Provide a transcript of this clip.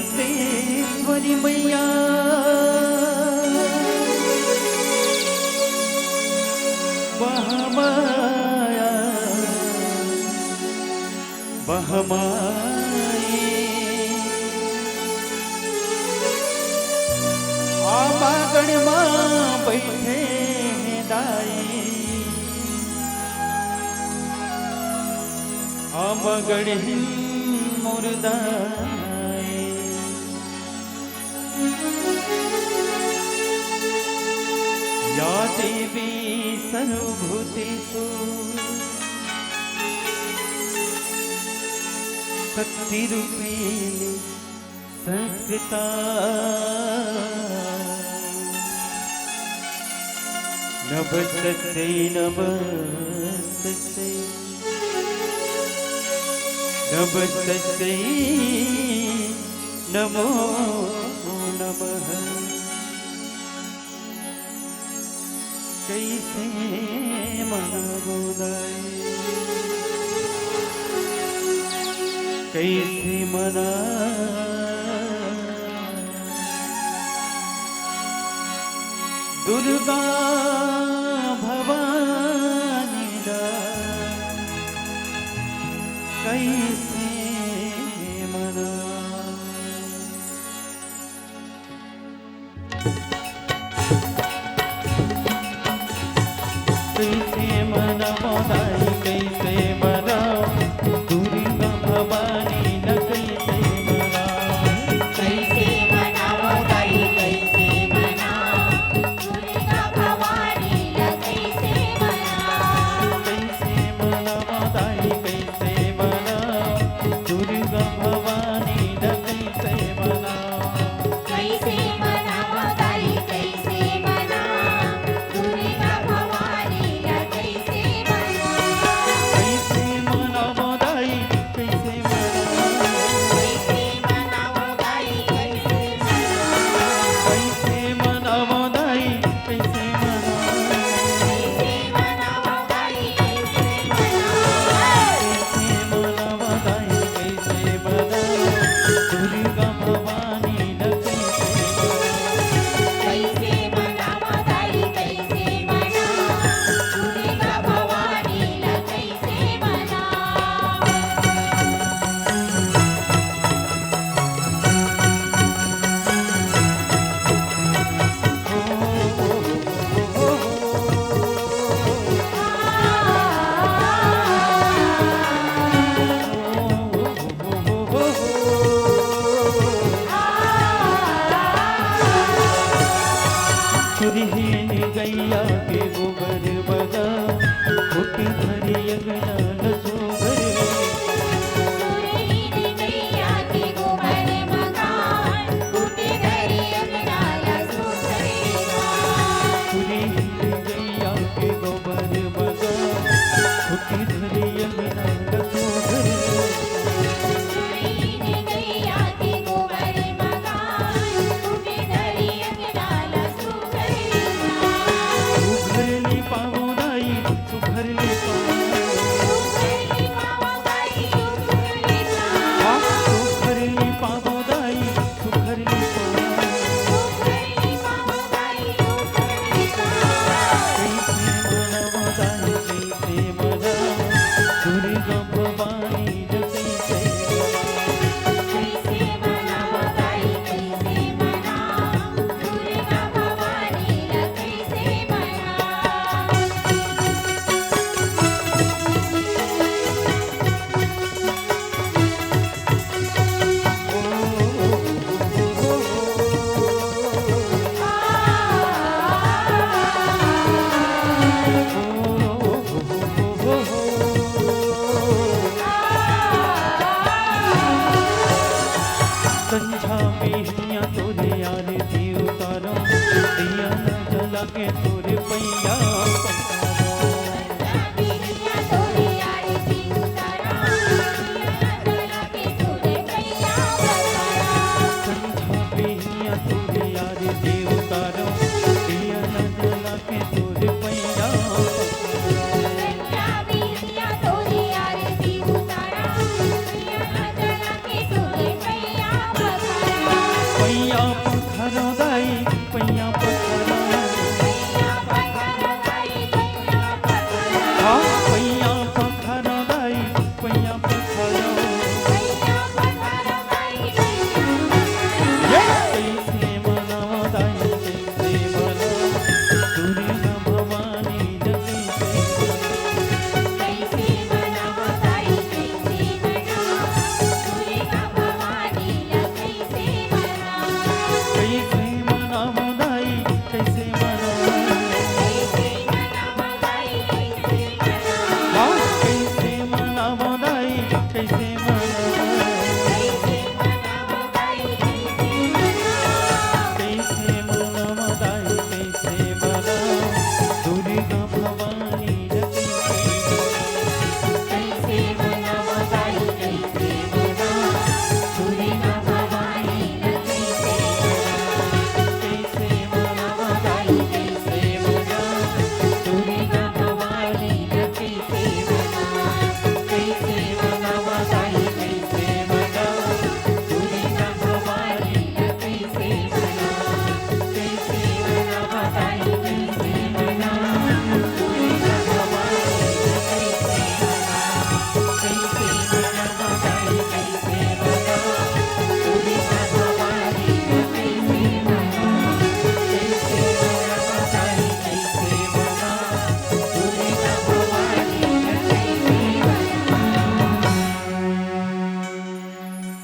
दंतेश्वरी मैया बहमाया बहमाई आमागण मां बैठे दाई आमागण मुर्दाई या देवी सर्वभूतेषु शक्तिरूपेण संस्कृता नमस्तस्यै नमस्तस्यै नमस्तस्यै नमो नमः। कैसे मनावोदाय कैसे मना दुर्गा भवानी कैसे मना कैसे मनावोदाय कैसे मना दुर्गा भवानी न कैसे मना कैसे मनावोदाय कैसे मना दुर्गा भवानी न कैसे मना कैसे मनावोदाय कैसे मना दुर्गा भवानी न कैसे मना कैसे मनावोदाय कैसे मना दुर्गा भवानी न कैसे मना कैसे मनावोदाय कैसे मना कैसे मनावोदाय कैसे मना कैसे मनावोदाय कैसे मना कैसे मनावोदाय कैसे मना कैसे मनावोदाय कैसे मना दुर्गा भवानी न कैसे मना कैसे मनावोदाय कैसे मना दुर्गा भवानी न कैसे मना सुरहीन गैया के गोबर बगा फुट धरी अगना लसोगर सुरहीन गैया के गोबर मगान फूटे धरी अगनाला सुधरेगा सुरहीन गैया के गोबर बगा फुट धरी अगना लसोगर सुरहीन गैया के गोबर मगान फूटे धरी अगनाला सुधरेगा सुघरली पावोदाई सुघरली सुधरली पावोदाय सुधरली सुघरली पावोदाई सुघरली सुधरली पावोदाय सुधरली कैसे मनावोदाई कैसे मना दुर्गा भवानी न कैसे कैसे मनावोदाय कैसे मना दुर्गा भवानी न कैसे मना संझा में हिया तोरे यार दी उतारो दिया न जला के तोरे पैया बिरिया तोरे आरती उतारा दिया के तोरे कैया बसारा संझा में हिया तोरे यार दी उतारो दिया न जला के तोरे पैया संजा बिरिया પથરો